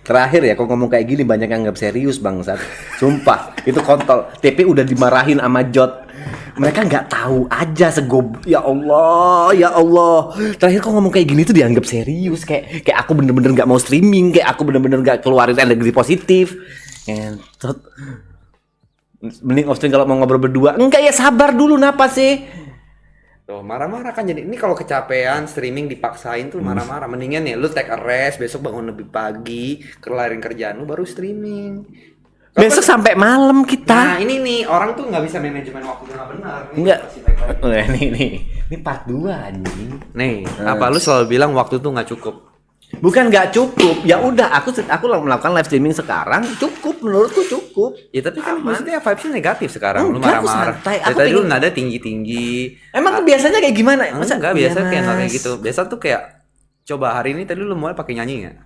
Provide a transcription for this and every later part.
Terakhir ya, kok ngomong kayak gini banyak yang nggak serius bangsat. Sumpah, itu kontol. TP udah dimarahin sama Jot. Mereka nggak tahu aja ya Allah, ya Allah. Terakhir kok ngomong kayak gini tuh dianggap serius, kayak aku bener-bener nggak mau streaming, kayak aku bener-bener nggak keluarin energi positif. Entot. Mending off stream kalau mau ngobrol berdua. Enggak ya, sabar dulu napa sih? Tuh, marah-marah kan jadi. Ini kalau kecapean streaming dipaksain tuh marah-marah. Mendingan ya lu take a rest, besok bangun lebih pagi, kelarin kerjaan lu baru streaming. Besok sampai malam kita. Nah, ini nih orang tuh nggak bisa manajemen waktu dengan benar. Enggak. Ini part 2 anjing. Nih, apa lu selalu bilang waktu tuh nggak cukup? Bukan nggak cukup, ya udah aku melakukan live streaming sekarang cukup, menurutku cukup. Ya tapi kan maksudnya vibes-nya negatif sekarang. Lu Enggak, marah-marah. aku Tadi lu pengen- nada tinggi-tinggi. Emang biasanya kayak gimana? Enggak, biasa kayak nggak kayak Mas? gitu. Biasa tuh kayak coba hari ini tadi lu mulai pakai nyanyi nggak?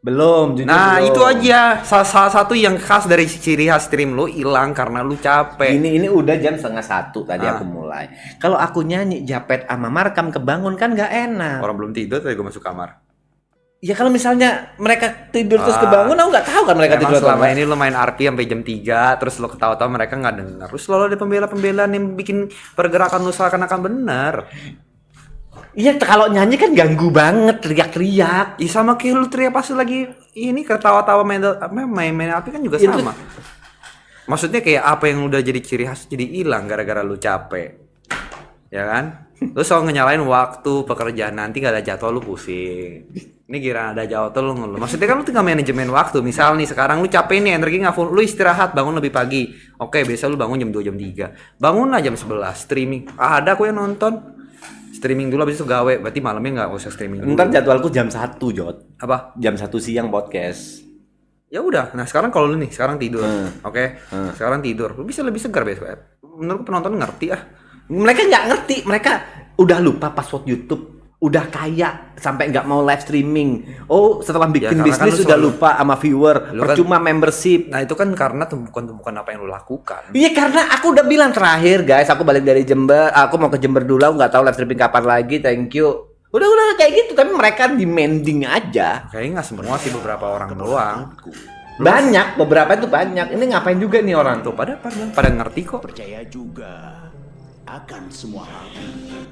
Belum, jujur Nah, belum. itu aja salah satu yang khas dari ciri khas stream lu hilang karena lu capek. Ini udah jam 12:30 tadi aku mulai. Kalau aku nyanyi Japet sama Markam kebangun kan nggak enak. Orang belum tidur tadi gue masuk kamar. Ya kalau misalnya mereka tidur terus kebangun, aku nggak tahu kan mereka Emang tidur atau selama enggak. ini lu main RP sampai jam 3, terus lu ketawa-tawa mereka nggak denger. Terus selalu ada pembela-pembelaan yang bikin pergerakan lu seakan-akan bener. Iya, kalau nyanyi kan ganggu banget, teriak-teriak. Ih, sama kayak lu teriak pas lagi ini ketawa-tawa main RP kan juga Itu- sama. Maksudnya kayak apa yang udah jadi ciri khas jadi hilang gara-gara lu capek. Ya kan? Lu selalu nyalain waktu pekerjaan, nanti gak ada jadwal lu pusing. Ini kira ada jadwal lu ngeluh. Maksudnya kan lu tinggal manajemen waktu. Misal nih sekarang lu capek nih, energi nggak full, lu istirahat, bangun lebih pagi. Oke, biasa lu bangun jam 2 jam 3. Bangunlah jam 11 streaming. Ada aku yang nonton. Streaming dulu habis itu gawe, berarti malamnya nggak usah streaming dulu. Ntar jadwalku jam 1, Jot. Apa? Jam 1 siang podcast. Ya udah. Nah, sekarang kalau lu nih, sekarang tidur. Oke. Hmm. Sekarang tidur. Lu bisa lebih segar besok. Menurutku penonton ngerti ah. Mereka nggak ngerti, mereka udah lupa password YouTube, udah kaya sampai nggak mau live streaming. Oh, setelah bikin karena kan bisnis lu sudah selalu- lupa sama viewer, Lu kan- percuma membership. Nah, itu kan karena tumpukan-tumpukan apa yang lu lakukan. Iya, karena aku udah bilang terakhir, guys, aku balik dari Jember, aku mau ke Jember dulu, aku nggak tahu live streaming kapan lagi, thank you. Udah kayak gitu, tapi mereka demanding aja. Kayaknya nggak semua sih, beberapa orang doang. Banyak, beberapa itu banyak. Ini ngapain juga nih orang? Tuh pada ngerti kok. Percaya juga akan semua hal ini.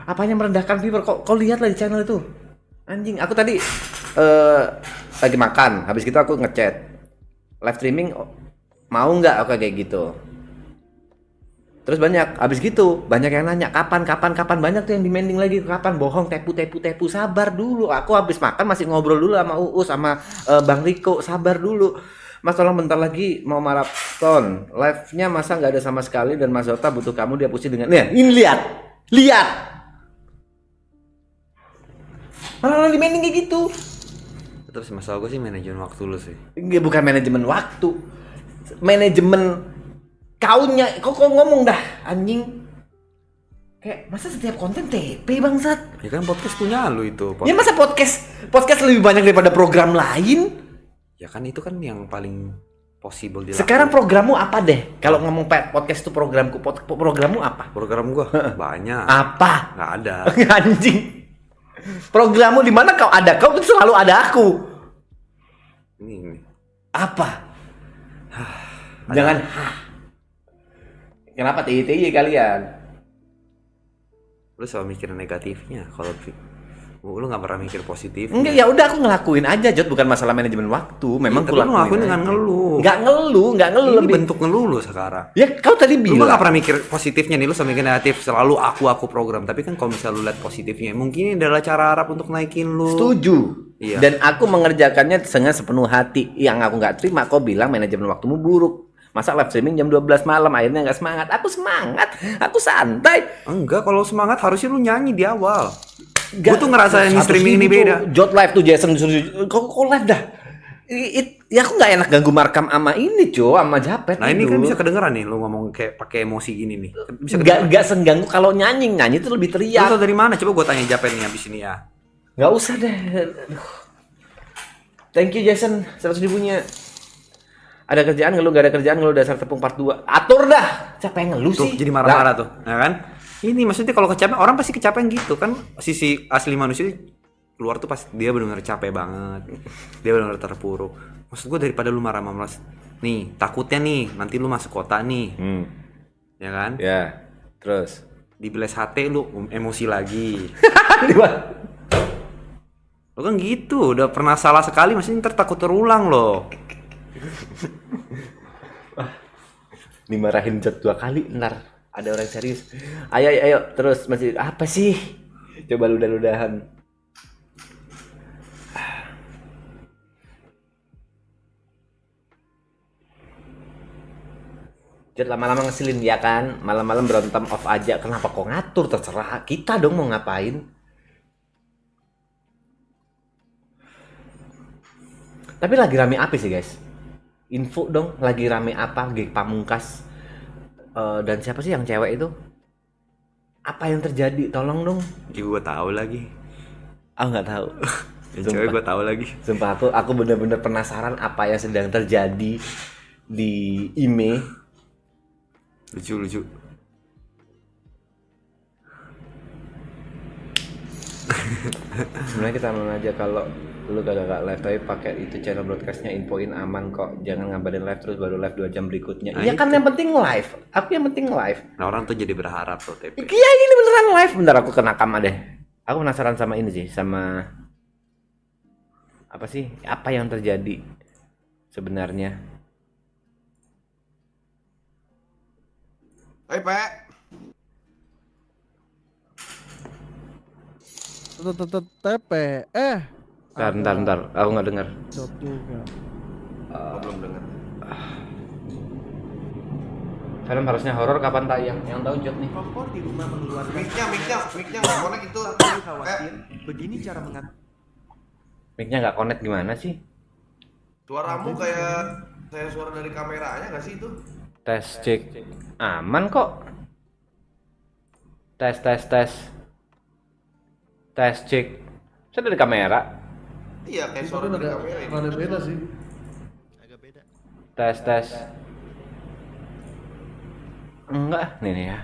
Apanya merendahkan viewer? Kau lihatlah di channel itu. Anjing, aku tadi lagi makan, habis gitu aku ngechat. Live streaming mau nggak aku kayak gitu. Terus habis gitu banyak yang nanya kapan banyak tuh yang demanding lagi kapan bohong tepu sabar dulu. Aku habis makan masih ngobrol dulu sama Uus sama Bang Riko, sabar dulu. Mas tolong bentar lagi mau maraton. Live-nya masa nggak ada sama sekali dan Mas Zota butuh kamu dia pusing dengan. Nih, ini lihat. Malah demanding kayak gitu. Terus masalah gue sih manajemen waktu lu sih. Enggak, bukan manajemen waktu. Manajemen kaunya. Kok ngomong dah anjing. Kayak masa setiap konten TP bangsat? Ya kan podcast punya lu itu. Ya masa podcast lebih banyak daripada program lain? Ya kan itu kan yang paling possible dilakukan. Sekarang programmu apa deh? Kalau ngomong podcast itu programmu apa? Program gua banyak. Apa? Nggak ada. Anjing. Programmu di mana kau ada? Kau tuh selalu ada aku. Ini. Apa? Jangan. Kenapa TY kalian? Lu selalu mikirin negatifnya. Kalau lu nggak pernah mikir positif. Enggak, ya udah aku ngelakuin aja, Jot, bukan masalah manajemen waktu. Memang Tapi aku lu ngelakuin dengan aja. ngeluh. Nggak ngeluh Ini lebih. bentuk ngeluh lu sekarang. Ya kau tadi Lu bilang. nggak pernah mikir positifnya nih, lu selalu mikir negatif. Selalu aku program. Tapi kan kalau misalnya lu lihat positifnya, mungkin ini adalah cara Arab untuk naikin lu. Setuju. Iya. Dan aku mengerjakannya dengan sepenuh hati. Yang aku nggak terima, kau bilang manajemen waktumu buruk. Masa live streaming jam 12 malam akhirnya nggak semangat. Aku semangat, aku santai. Enggak, kalau semangat harusnya lu nyanyi di awal. Gak, Gue tuh ngerasain streaming ini beda. Jot live tuh Jason disuruh. Kok live dah? Ya aku nggak enak ganggu Markam sama ini, sama Japet. Nah ini kan dulu. bisa kedengeran nih lu ngomong kayak pakai emosi gini nih. Bisa kedengeran. Nggak sengganggu kalau nyanyi itu lebih Lu teriak. tau dari mana? Coba gue tanya Japet nih abis ini ya. Nggak usah deh. Aduh. Thank you Jason 100 ribunya. Ada kerjaan ngeluh, gak ada kerjaan ngeluh, dasar tepung part 2. Atur dah. Siapa yang ngeluh Tuh sih? jadi marah-marah tuh, ya kan? Ini maksudnya kalau kecapean orang pasti kecapean gitu kan, sisi asli manusia keluar tuh pas dia benar-benar capek banget, dia benar-benar terpuruk. Maksud gue daripada lu marah-marah, nih takutnya nih nanti lu masuk kota nih, ya kan? Ya, terus Di beles hati lu emosi lagi. di mana? Lo kan gitu, udah pernah salah sekali, masih ntar takut terulang loh. Dimarahin cat 2 kali, ntar ada orang serius. Ayo, ayo, ayo, terus masih apa sih? Coba ludah-ludahan. Cat lama-lama ngeselin ya kan, malam-malam berantem off aja. Kenapa kok ngatur? Terserah kita dong mau ngapain. Tapi lagi rame apa sih guys? Info dong, lagi rame apa? Gig Pamungkas dan siapa sih yang cewek itu? Apa yang terjadi? Tolong dong. Ya gue tahu lagi. Aku nggak tahu. Yang cewek gue tahu lagi. Sumpah aku bener-bener penasaran apa yang sedang terjadi di IME. Lucu. Sebenarnya kita mau aja kalau lu gak live tapi pakai itu channel broadcastnya, infoin aman kok, jangan ngabarin live terus baru live 2 jam berikutnya. Nah, Iya kan itu. yang penting live. Aku yang penting live. Nah orang tuh jadi berharap tuh TP. Iya ini beneran live. Bentar aku kena kam deh. Aku penasaran sama ini sih, sama apa sih? Apa yang terjadi sebenarnya? Hei, Pak. TP. Bentar. Aku nggak dengar. Jod juga. Belum dengar. Film harusnya horor kapan tayang? Yang tahu Jod nih. Kompor di rumah mengeluarkan Mic-nya nggak connect itu. Saya khawatir begini cara mengat Mic-nya nggak connect gimana sih? Suaramu kayak suara dari kameranya nggak sih itu? Tes cek. Aman kok. Tes. Tes cek. Saya dari kamera. Iya, kayak suara dari kamera ini. Ada beda sih. Tes. Enggak, nih ya.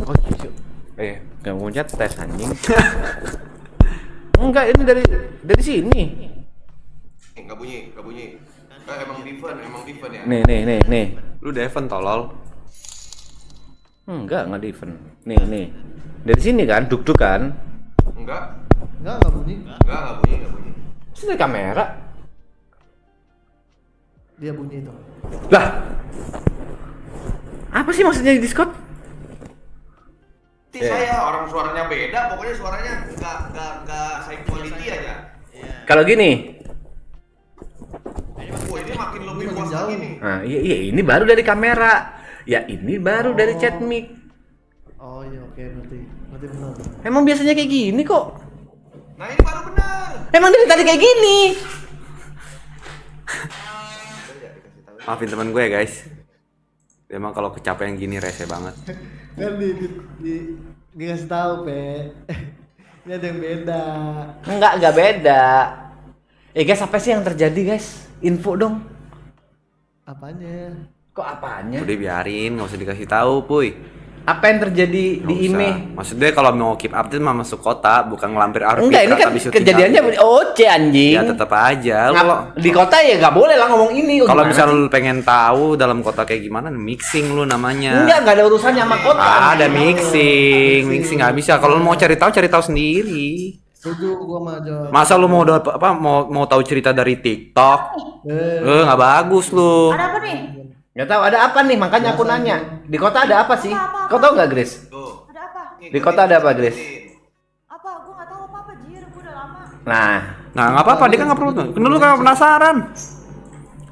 Oh, iya. Nggak nguncet tes anjing. Enggak, ini dari sini. Nggak bunyi. Emang different ya? Nih. Lu Devon tolol. Enggak different. Nih. Dari sini kan, duk kan. Enggak bunyi. bunyi. Ini dari kamera. Dia bunyi itu. Lah. Apa sih maksudnya di Discord? Saya orang suaranya beda, pokoknya suaranya nggak same quality aja. Kalau gini. Wah, ini makin lebih Makin puas jauh. lagi nih. Nah, iya ini baru dari kamera. Ya ini baru dari chat mic. Oh iya, oke, berarti benar. Emang biasanya kayak gini kok. Nah, ini baru benar. Emang dari tadi kayak gini. Maafin teman gue ya guys. Emang kalau kecapean gini rese banget. Kan dikasih tahu, Pe. Ini ada yang beda. Enggak beda. Guys, apa sih yang terjadi guys? Info dong. Apanya? Kok apanya? Udah biarin, nggak usah dikasih tahu, puy. Apa yang terjadi Nggak di usah. IME? Maksudnya kalau mau keep update mah masuk kota, bukan ngelampir RP. Enggak, ini kan kejadiannya OC anjing. Ya tetap aja. Kalau Di kota ya nggak boleh lah ngomong ini. kalau Gimana misalnya sih? lu pengen tahu dalam kota kayak gimana, mixing lu namanya. Nggak ada urusannya sama kota. Ada mixing nggak bisa. Kalau lu mau cari tahu sendiri. Setuju gua mah Jod. Masa lu mau mau tahu cerita dari TikTok? Nggak bagus lu. Ada apa nih? Nggak tahu ada apa nih, makanya aku nanya. Di kota ada apa sih? Kau tahu nggak, Grace? Tuh. Ada apa? Di kota ada apa, Grace? Apa? Gue nggak tahu apa-apa, Jir. Gue udah lama. Nah, Nah nggak apa-apa, dia kan nggak perlu. Kan lu kan penasaran.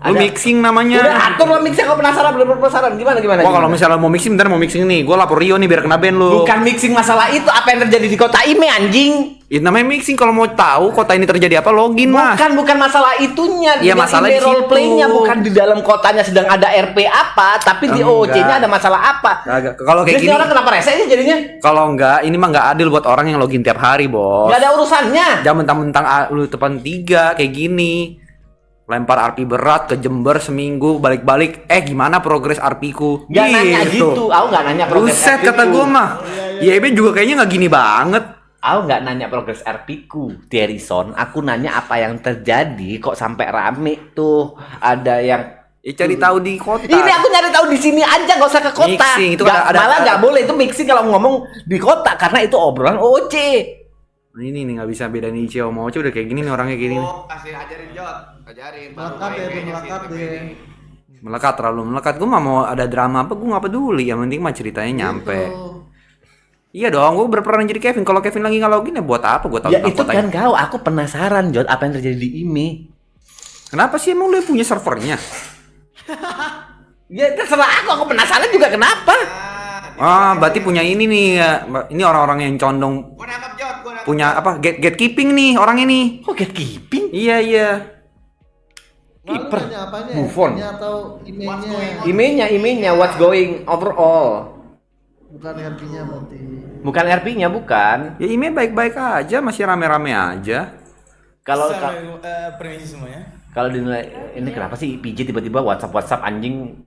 Lu Ada. mixing namanya. udah atur lah mixnya. Kau penasaran belum penasaran? Gimana? Wah kalau misalnya mau mixing, bentar mau mixing nih, gue lapor Rio nih biar kena ban lu. Bukan mixing masalah itu, apa yang terjadi di kota IME anjing? Ya, namanya mixing, kalau mau tahu kota ini terjadi apa, login mas. Bukan masalah itunya. Iya, masalah IME di situ. roleplaynya bukan di dalam kotanya sedang ada RP apa, tapi di Enggak. OC-nya ada masalah apa. Kagak. Kalau kayak Terus gini, ini orang kenapa rese sih jadinya? kalau enggak, ini mah nggak adil buat orang yang login tiap hari, bos. Nggak ada urusannya. Jangan mentang-mentang lu depan 3 kayak gini. Lempar RP berat ke Jember seminggu, balik-balik. Gimana progres RP ku? Nggak nanya gitu. Aku nggak nanya progres Buset RP kata ku. gue mah. YB juga kayaknya nggak gini banget. Aku nggak nanya progres RP ku, Thierryson. Aku nanya apa yang terjadi kok sampai rame tuh. Ada yang Cari tahu di kota. ini aku nyari tahu di sini aja, nggak usah ke kota. Mixing, itu Nggak- ada- malah nggak boleh itu mixing kalau ngomong di kota karena itu obrolan OC. Ini nih nggak bisa bedain Ice sama Oce udah kayak gini nih orangnya kayak gini. Oh, kasih ajarin Jot, ajarin. Baru Melekat main ya, kayaknya melekat si TP deh. ini. Melekat terlalu melekat. Gue mah mau ada drama apa gue nggak peduli. Yang penting mah ceritanya nyampe. Gitu. Iya dong, gue berperan jadi Kevin. Kalau Kevin lagi ngalogin ya buat apa? Gue tahu Ya tentang itu kotanya. kan kau, aku penasaran Jod apa yang terjadi di IME. Kenapa sih emang lu yang punya servernya? Ya terserah aku penasaran juga kenapa. Berarti punya ini nih ya. Ini orang-orang yang condong Gua nangkap Jot, gua nangkap. punya apa? Gatekeeping nih orang ini. Kok gatekeeping? Iya. Malu Kiper. nanya apanya? Move on. Emailnya atau emailnya? IME-nya what's going overall. Bukan RP-nya berarti. Bukan RP-nya bukan. Ya ini baik-baik aja, masih rame-rame aja. Kalau permisi semuanya. kalau dinilai ini kenapa sih PJ tiba-tiba WhatsApp anjing.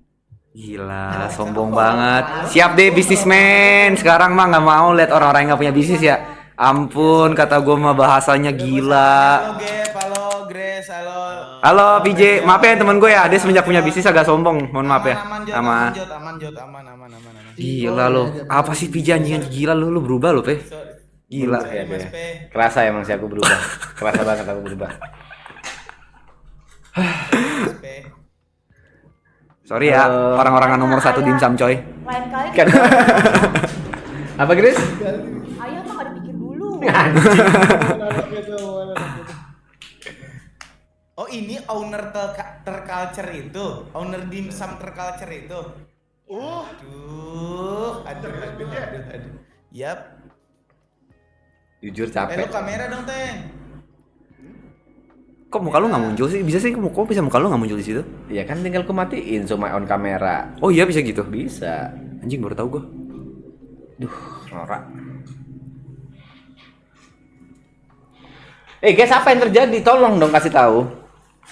Gila, sombong banget. Siap deh bisnismen. Sekarang mah nggak mau lihat orang-orang yang nggak punya bisnis ya. Ampun, kata gue mah bahasanya gila. Halo Gap, halo Grace, halo. Halo PJ, maaf ya temen gue ya. Dia semenjak punya bisnis agak sombong. Mohon maaf ya. Aman Jot, Sama. aman Jot, aman. Gila lo. Apa sih PJ anjing gila lu berubah lo, Pe. Gila. Ya, Mas Be. P. Kerasa emang sih aku berubah. Kerasa banget aku berubah. Mas P. Sorry ya, orang-orangan nomor 1 dimsum coy. Lain kali Kan. Apa Chris? ayah mah gak dipikir dulu. Oh ini owner terculture itu, owner dimsum terculture itu. Aduh. Yap. Jujur Lu capek. kamera dong Teng. Kok muka lu nggak muncul sih? Bisa sih, kok bisa muka lu nggak muncul di situ? Ya kan tinggal ku matiin zoom on kamera. Oh iya bisa gitu. Bisa. Anjing baru tahu gua. Norak. Guys, apa yang terjadi? Tolong dong kasih tahu.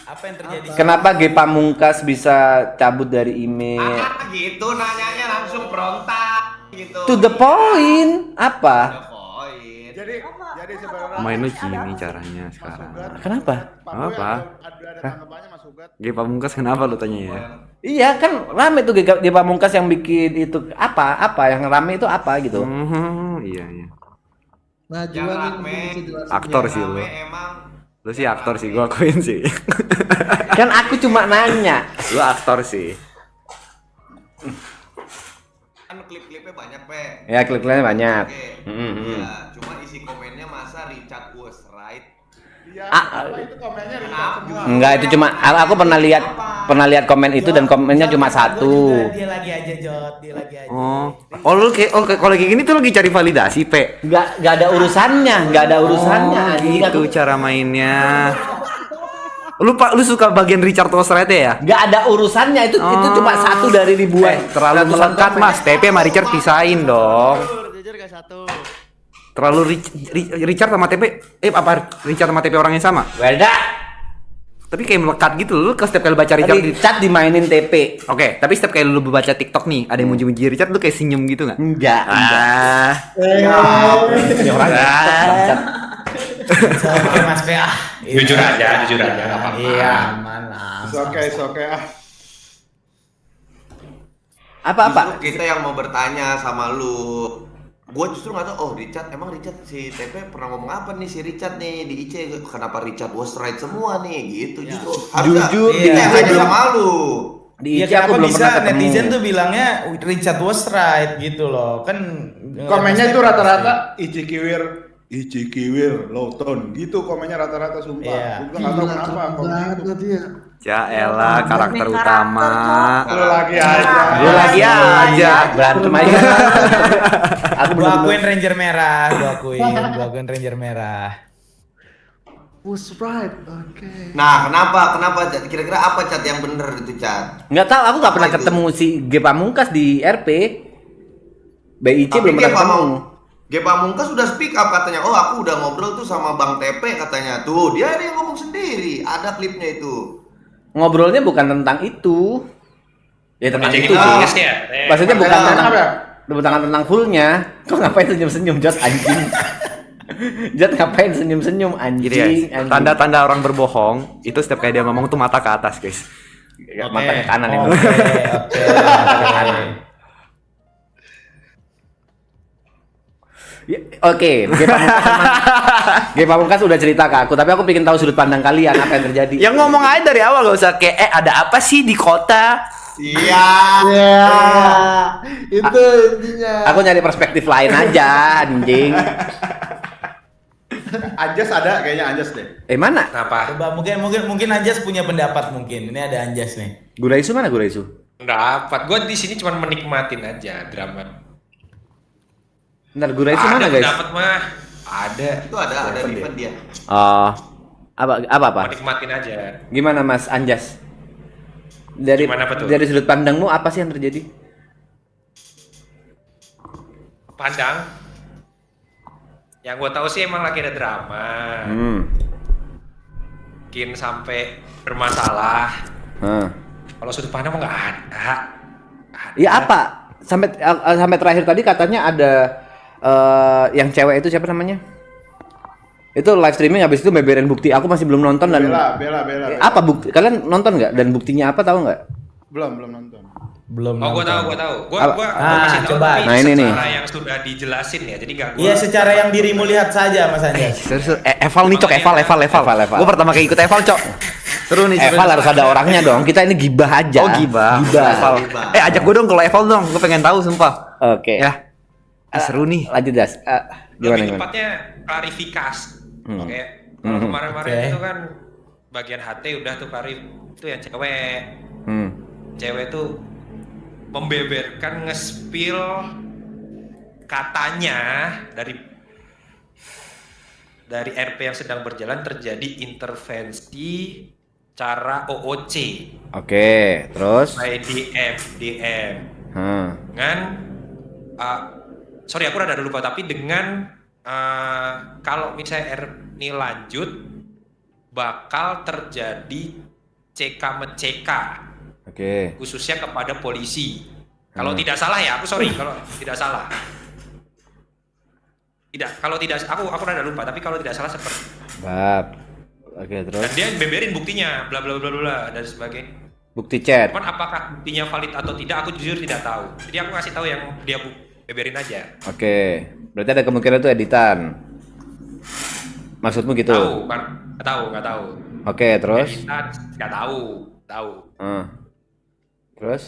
Apa yang terjadi? Kenapa G Pamungkas bisa cabut dari email? Gitu nanyanya langsung frontal gitu. To the point. Apa? Point. Jadi sebenarnya Main lu gini caranya sekarang. Kenapa? Apa? ada tanggapannya Mas Ugat. G Pamungkas kenapa lu tanya ya? Iya kan rame tuh G Pamungkas yang bikin itu apa yang rame itu apa gitu. Iya. Nah, Yang Juan ini rame, mungkin bisa jelasin. Aktor Yang sih lu. rame emang Lu sih aktor sih, gua akuin sih. Kan aku cuma nanya. Lu aktor sih. kan klip-klipnya banyak Pe. Ya klik-kliknya banyak. Oke. Mm-hmm. Iya, cuma isi komennya masa Richard was right. Iya, Ah, apa itu komennya Richard Kenapa? semua. Enggak, itu cuma aku pernah lihat komen itu dan komennya cuma satu. Dia lagi aja Jot, dia lagi aja. Oh lu kayak kalau kayak gini tuh lagi cari validasi, Pe. Enggak ada urusannya, enggak ada urusannya. Anjing, Gitu aku- cara mainnya. Lu suka bagian Richard Osret ya? Nggak ada urusannya itu cuma satu dari ribuan. Terlalu melekat Mas, TP sama Richard pisahin dong. Jujur gak satu. Terlalu Richard sama TP, apa Richard sama TP orang yang sama? Beda. Tapi kayak melekat gitu, lu ke setiap kali baca Richard Richard dimainin TP. Oke, tapi setiap kali lu baca TikTok nih, ada yang muji-muji Richard, lu kayak senyum gitu nggak? Enggak. Ya orang Bangsat. Oke Mas P. Jujur aja, nggak apa-apa. Iya, aman lah. Oke. Apa-apa? Justru kita yang mau bertanya sama lu. Gua justru nggak tahu. Oh Richard, emang Richard si TP pernah ngomong apa nih si Richard nih di IC? Kenapa Richard was right semua nih? Gitu justru. Harusnya Jujur, kita yang iya. nanya sama lu. Di Iya IC aku kenapa belum bisa pernah ketemu. netizen tuh bilangnya Richard was right gitu loh. Kan Komennya itu rata-rata Ici Kiwir, low tone gitu komennya rata-rata sumpah. Iya. Gue nggak tahu kenapa komen itu. Banget dia. Ya elah, karakter utama. Lu lagi aja. Lu lagi aja. Berantem aja. Aku Gua belum akuin Ranger merah, gua akuin Ranger merah. Was right. Oke. Nah, kenapa Cat? Kira-kira apa Cat yang bener itu Cat? Nggak tahu, aku nggak pernah Apa itu? ketemu si G Pamungkas di RP. BIC belum pernah ketemu. G Pamungkas sudah speak up katanya. Oh, aku udah ngobrol tuh sama Bang TP katanya. Tuh, dia yang ngomong sendiri. Ada klipnya itu. Ngobrolnya bukan tentang itu. Ya tentang itu Ah. sih. Maksudnya bukan Tentang tentang apa? tentang fullnya. Kok ngapain senyum-senyum Jot anjing? Jat ngapain senyum-senyum anjing? Gini guys, anjing. tanda-tanda orang berbohong itu setiap kali dia ngomong tuh mata ke atas guys. Ya, mata ke kanan Oke, emang. oke. Ya, Oke, G Pamungkas udah cerita ke aku, tapi aku pengen tahu sudut pandang kalian apa yang terjadi. Yang ngomong aja dari awal gak usah kayak ada apa sih di kota? Iya. Ya, itu intinya. Aku nyari perspektif lain aja, anjing. Anjas ada kayaknya Anjas deh. Mana? Kenapa? Coba mungkin Anjas punya pendapat mungkin. Ini ada Anjas nih. Guraisu mana Guraisu? Dapat. Gue di sini cuma menikmatin aja drama. Bentar, Guraisu mana guys? Dapat mah. Ada. Itu ada event dia. Oh, apa? Menikmatin aja. Gimana Mas Anjas? Dari Gimana, apa tuh? dari sudut pandangmu apa sih yang terjadi? Pandang. Yang gue tahu sih emang lagi ada drama. Mungkin sampai bermasalah. Kalau sudut pandang mah nggak ada. Ya apa? Sampai terakhir tadi katanya ada yang cewek itu siapa namanya? Itu live streaming habis itu beberin bukti. Aku masih belum nonton dan Bella. apa bukti? Kalian nonton nggak? Dan buktinya apa tahu nggak? Belum nonton. Belum. Oh, gue nonton. tahu. Gue Ah, masih tahu. coba. Tapi Nah, ini nih. secara yang sudah dijelasin ya. Jadi nggak gue. Iya, secara yang dirimu lihat saja Mas Anjas. Serius, Eval nih cok, Eval. Eval. Gue pertama kali ikut Eval cok. Seru nih. Eval harus ada orangnya dong. Kita ini gibah aja. Oh gibah. Gibah. Eval. Ajak gue dong kalau Eval dong. Gue pengen tahu sumpah. Oke. Ya. Seru nih. Lanjut Das. Lebih Gimana? tepatnya klarifikasi. Oke. Kalau kemarin-kemarin Oke. itu kan bagian HT udah tuh itu yang cewek. Cewek tuh membeberkan nge-spill katanya dari RP yang sedang berjalan terjadi intervensi cara OOC Oke, terus? by DM dengan sorry aku rada lupa tapi dengan kalau misalnya ini lanjut bakal terjadi CK Oke. khususnya kepada polisi. Kalau tidak salah ya, aku sorry kalau tidak salah. Kalau tidak aku rada lupa tapi kalau tidak salah seperti. Bab. Oke, terus? Dan dia beberin buktinya bla bla bla bla dan sebagainya. Bukti chat. Cuman apakah buktinya valid atau tidak aku jujur tidak tahu. Jadi aku ngasih tahu yang dia beberin aja. Oke. Berarti ada kemungkinan itu editan. Maksudmu gitu? Tahu kan? Nggak tahu. Oke, terus? Editan nggak tahu. Terus?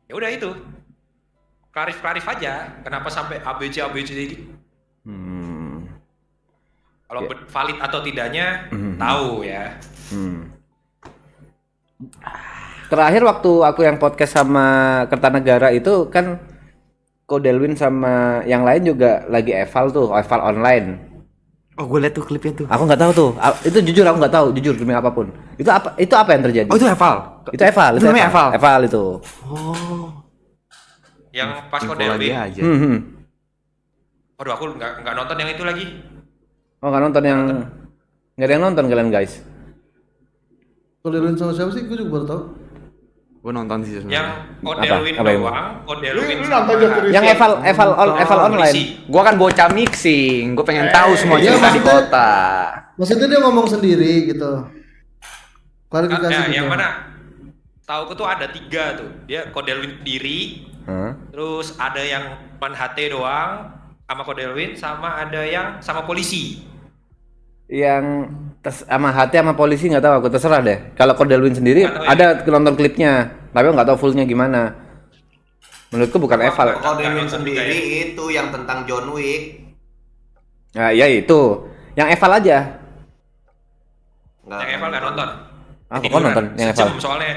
Ya udah itu. Klarif aja. Kenapa sampai ABC gitu? Kalau valid atau tidaknya tahu ya. Terakhir waktu aku yang podcast sama Kertanegara itu kan Kodelwin sama yang lain juga lagi eval online. Oh gue liat tuh klipnya tuh. Aku nggak tahu tuh. Itu jujur aku nggak tahu. Jujur demi apapun. Itu apa yang terjadi? Oh itu Eval. Itu eval. Itu namanya Eval. Eval itu. Oh. Yang pas Info Kodelwin. lagi aja. Waduh aku nggak nonton yang itu lagi. Oh nggak nonton yang nggak ada yang nonton kalian guys. Kalau Delwin sama siapa sih? Gue juga baru tahu. Gue nonton sih sebenarnya. Yang Kodelwin Apa yang- doang, Kodelwin Lu nonton Joker Yang eval online. polisi. Gue kan bocah mixing. Gue pengen tahu semua iya, cerita di maksudnya- kota. Maksudnya dia ngomong sendiri gitu. Klarifikasi Ya, gitu. yang mana? Tahu tuh ada 3 tuh. Dia Kodelwin sendiri, terus ada yang cuman HT doang sama Kodelwin, sama ada yang sama polisi. Yang sama hati sama polisi nggak tahu aku terserah deh. Kalau Kodelwin sendiri Nggak tahu ya. ada nonton klipnya, tapi aku nggak tahu fullnya gimana. Menurutku bukan eval. Kodelwin sendiri itu yang tentang John Wick. Nah, ya itu. Yang eval aja. Yang Eval nggak nonton. Ah, Jadi kok nonton yang sejam Eval? soalnya.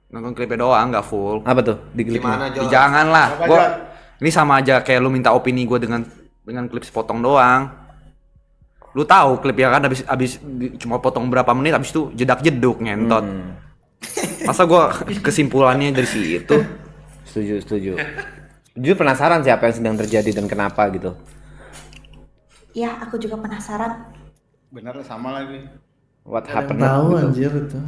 Nonton klipnya doang, nggak full. Apa tuh di klipnya? Gimana Jo? Jangan lah. Apa, Gua Jon? ini sama aja kayak lu minta opini gue dengan klip sepotong doang. Lu tahu klipnya kan habis cuma potong berapa menit habis itu jedak-jeduk ngentot. Masa gua kesimpulannya dari situ? Setuju. Jujur penasaran siapa yang sedang terjadi dan kenapa gitu. Ya, aku juga penasaran. Bener sama lagi. What Ada yang happened? tahu gitu. anjir itu.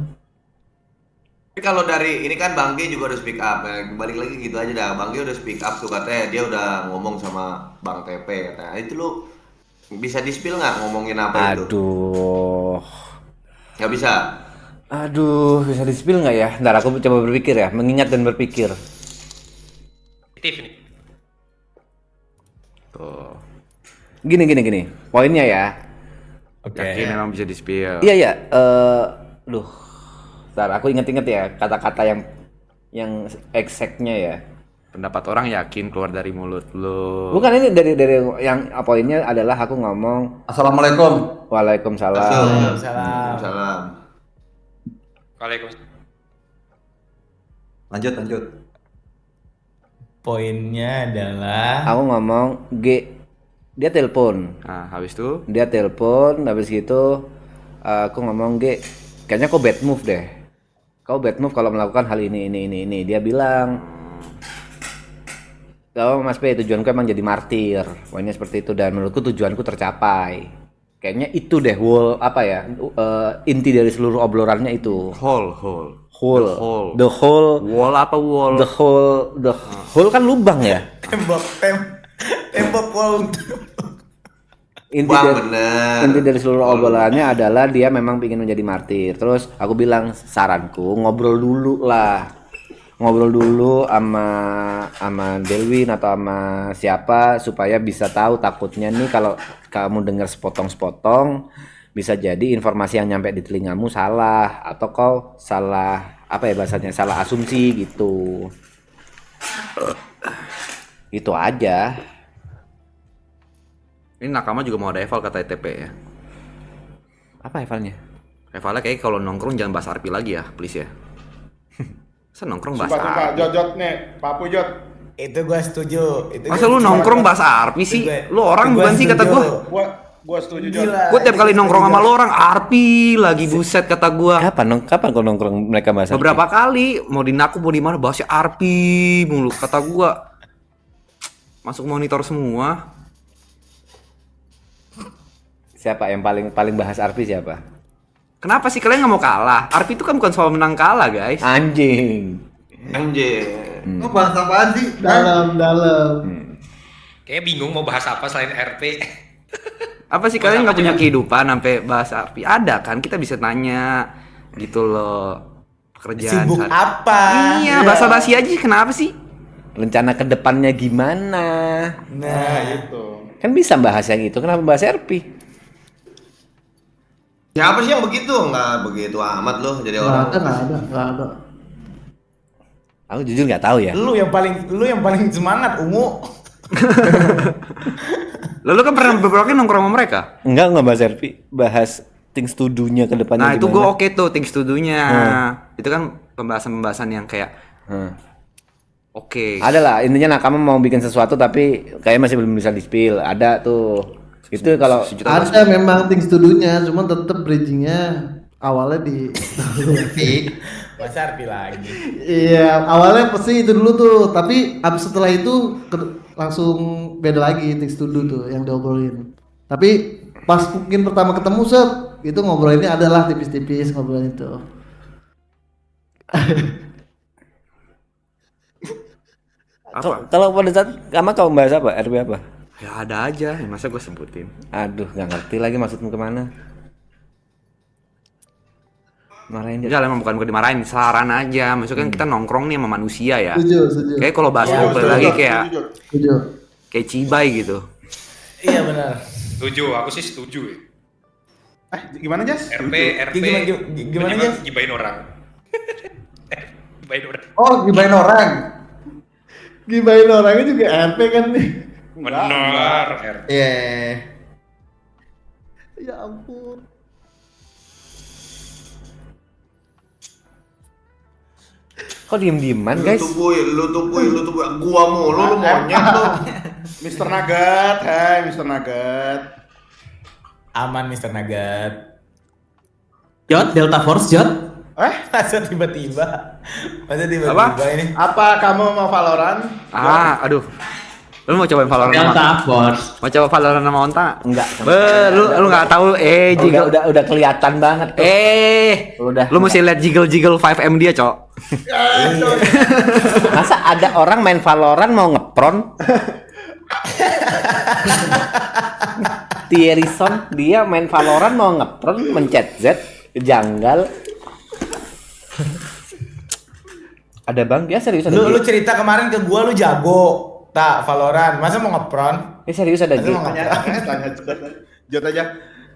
Tapi kalau dari ini kan Bang G juga udah speak up. Nah, balik lagi gitu aja dah. Bang G udah speak up tuh katanya dia udah ngomong sama Bang TP katanya. Itu lu Bisa di-spill nggak ngomongin apa itu? Aduh. Nggak bisa. Aduh, bisa di-spill nggak ya? Ntar aku coba berpikir ya, mengingat dan berpikir. Aktif nih. Tuh. Gini. Poinnya ya. Oke. Yakin memang bisa di-spill. Iya ya. Duh. Ntar aku inget-inget ya kata-kata yang exactnya ya. Pendapat orang yakin keluar dari mulut lu. Bukan ini dari yang poinnya adalah aku ngomong Assalamualaikum. Waalaikumsalam. Salam. Salam. Waalaikumsalam. Lanjut. Poinnya adalah Aku ngomong dia telepon. Nah, habis itu Dia telepon, habis gitu aku ngomong kayaknya kau bad move deh. Kau bad move kalau melakukan hal ini. Dia bilang, "Kau Mas P, tujuanku emang jadi martir." Poinnya seperti itu dan menurutku tujuanku tercapai. Kayaknya itu deh inti dari seluruh obrolannya itu. The whole kan lubang ya. tembok wall. Inti dari seluruh obrolannya adalah dia memang ingin menjadi martir. Terus aku bilang saranku ngobrol dulu sama Delwin atau sama siapa supaya bisa tahu, takutnya nih kalau kamu dengar sepotong-sepotong bisa jadi informasi yang nyampe di telingamu salah atau kau salah salah asumsi gitu. Itu aja. ini nakama juga mau ada eval kata ETP ya. Apa evalnya? Evalnya kayak kalau nongkrong jangan bahas arpi lagi ya, please ya. Masa nongkrong bahas Sumpah, arpi? Jot nih, Pak Pujot. Itu gua setuju. Masa lu nongkrong bahas arpi sih? Lu orang bukan sih kata gua. Gua setuju, Jot. Gua tiap kali nongkrong sama lu orang arpi lagi, buset kata gua. Kapan kau nongkrong mereka bahas? Beberapa kali mau di Naku mau di mana bahasnya arpi mulu kata gua. Masuk monitor semua. Siapa yang paling bahas arpi siapa? Kenapa sih kalian nggak mau kalah? Arpi itu kan bukan soal menang kalah, guys. Anjing. Lu bahas apaan sih? Dalam. Kayak bingung mau bahas apa selain RP. Apa sih kalian nggak punya kehidupan sampai bahas arpi? Ada kan, kita bisa tanya gitu loh. Pekerjaan Sibuk saat- apa? Iya, basa-basi aja kenapa sih? Rencana ke depannya gimana? Nah, Itu. Kan bisa bahas yang itu, kenapa bahas RP? Siapa sih yang begitu? Nggak begitu amat loh jadi orang. Nggak ada. Aku jujur nggak tahu ya. lu yang paling semangat, Ungu. Lalu kan pernah beberapa kali nongkrong sama mereka. Enggak bahas RP, bahas things to do-nya ke depannya Nah, itu gue gimana. oke tuh things to do-nya. Itu kan pembahasan-pembahasan yang kayak oke. Ada lah, intinya Nakama mau bikin sesuatu tapi kayak masih belum bisa di-spill. Ada tuh. Itu kalau Ada memang things to do-nya, cuman tetep bridging-nya awalnya di Mas Arpi lagi. Iya, awalnya pasti itu dulu tuh, tapi abis setelah itu langsung beda lagi things to do tuh yang diobrolin. Tapi pas mungkin pertama ketemu itu ngobrolinnya adalah tipis-tipis ngobrolin itu. kalau pada saat kau bahas apa? RP apa? Ya ada aja, ya masa gue sebutin. Aduh, nggak ngerti lagi maksudmu kemana. Marahin dia. Enggak, emang bukan gue dimarahin, saran aja. Maksudnya kan kita nongkrong nih sama manusia ya. Setuju. Kayak kalau bahas Ya, roleplay betul, lagi Setuju, Jot. Setuju. kayak cibai gitu. Iya benar. Setuju, aku sih setuju ya. Gimana, Jas? RP Gimana, Jas? Gibain orang. Gibain orang. Oh, gibain orang. Gibain orangnya juga RP kan nih. Benar, RP. Ya ampun. Kok diem-dieman, Lu guys? tuh puy. Gua mulu lu monyet lu. Mr. Nugget, hai Mr. Nugget. Aman Mr. Nugget. Jot, Delta Force Jot. Masa tiba-tiba Apa? ini. Apa kamu mau Valorant? Aduh. Lu mau cobain Valorant sama? Force. Mau coba Valorant sama Onta? Enggak. Lu nggak tahu jiggle. Udah kelihatan banget tuh. Udah. Lu mesti lihat jiggle 5M dia, Cok. Masa ada orang main Valorant mau ngepron? Thierryson dia main Valorant mau ngepron mencet Z janggal. Ada bang dia serius ada. Lu cerita kemarin ke gua lu jago tak Valorant, masa mau ngepron? Serius ada Masa G. mau ngepron? Tanya Jod aja.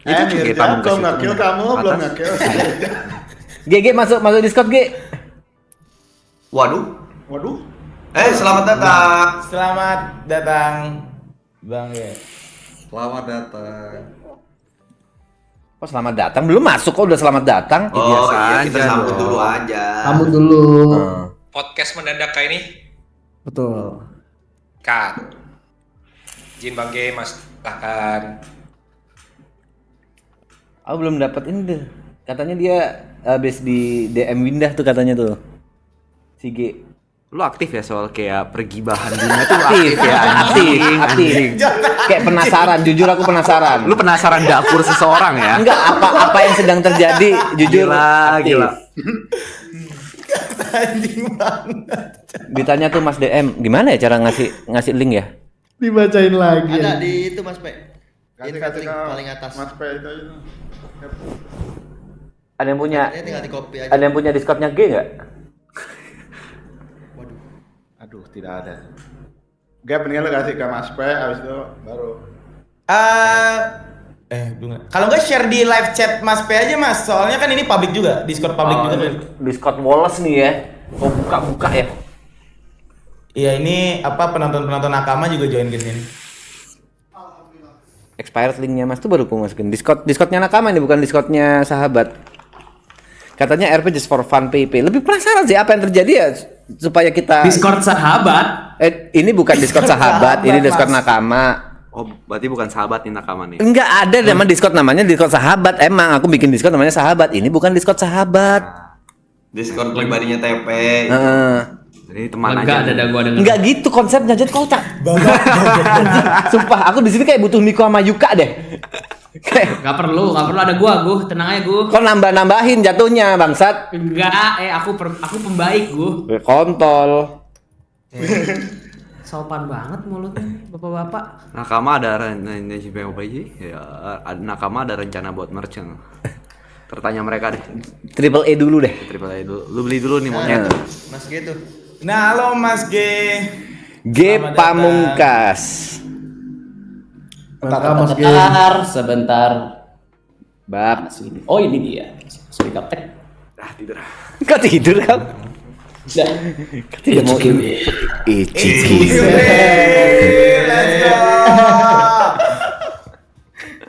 Itu juga Mirza, Pamungkas belum itu. nge-kill kamu, belum Atas. nge-kill. GG masuk Discord G. Waduh. Waduh. Selamat datang. Selamat datang Bang Ge. Selamat datang. Oh selamat datang belum masuk kok udah selamat datang. Oh biasa iya, kita aja sambut dong. dulu aja. Kamu dulu. Podcast mendadak kayak ini. Betul. Kat. Jin Bang Ge, Mas silahkan. Aku belum dapat ini deh. Katanya dia habis di DM Windah tuh katanya tuh. Si G. Lu aktif ya soal kayak pergibahan dunia tuh Aktif ya, aktif. Kayak penasaran, jujur aku penasaran. Lu penasaran dapur seseorang ya? Enggak apa yang sedang terjadi, jujur Gila, aktif. gila. Anjing banget. Ditanya tuh Mas DM, gimana ya cara ngasih link ya? Dibacain lagi. Ada di itu Mas Pe. Kasih Invite link ke paling atas. Mas P itu aja. Ada yang punya Ini tinggal di copy aja. ada yang punya Discordnya G nggak? Waduh. Aduh, tidak ada. Gap mendingan lu kasih ke Mas P, abis itu baru. Belum. Kalau nggak share di live chat Mas P aja Mas, soalnya kan ini public juga, Discord public juga kan. Discord Wallace nih ya. Oh buka ya. Iya ini apa penonton Nakama juga join ke sini. Expired linknya Mas tuh baru aku masukin. Discordnya Nakama ini bukan Discordnya sahabat. Katanya RP just for fun PP. Lebih penasaran sih apa yang terjadi ya supaya kita Discord sahabat. ini bukan Discord sahabat, ini Discord Mas. Nakama. Oh, berarti bukan sahabat nih Nakama nih. Enggak ada nama Discord namanya Discord sahabat. Emang aku bikin Discord namanya sahabat. Ini bukan Discord sahabat. Discord pribadinya TP. Heeh. Ini teman Lega aja. dada gua denger. Enggak gitu konsepnya Jet kocak. Sumpah aku di sini kayak butuh Niko sama Yuka deh. Kayak Gak perlu ada gua, tenang aja gua. kok nambah-nambahin jatuhnya bangsat. Enggak, aku pembaik gua. Kontol. Sopan banget mulutnya, bapak-bapak. Nakama ada rencana Nakama ada rencana buat merchant. Tertanya mereka deh. Triple E dulu deh. Triple A dulu. Lu beli dulu nih monyet. Mas gitu. Nah, halo Mas G. G Selamat Pamungkas. Sebentar. Bab. Oh ini dia. Sorry kapten. Ah, tidur. Kok tidur kan? Udah. Tidak mau Ichikiwe. Ichikiwe. Let's go.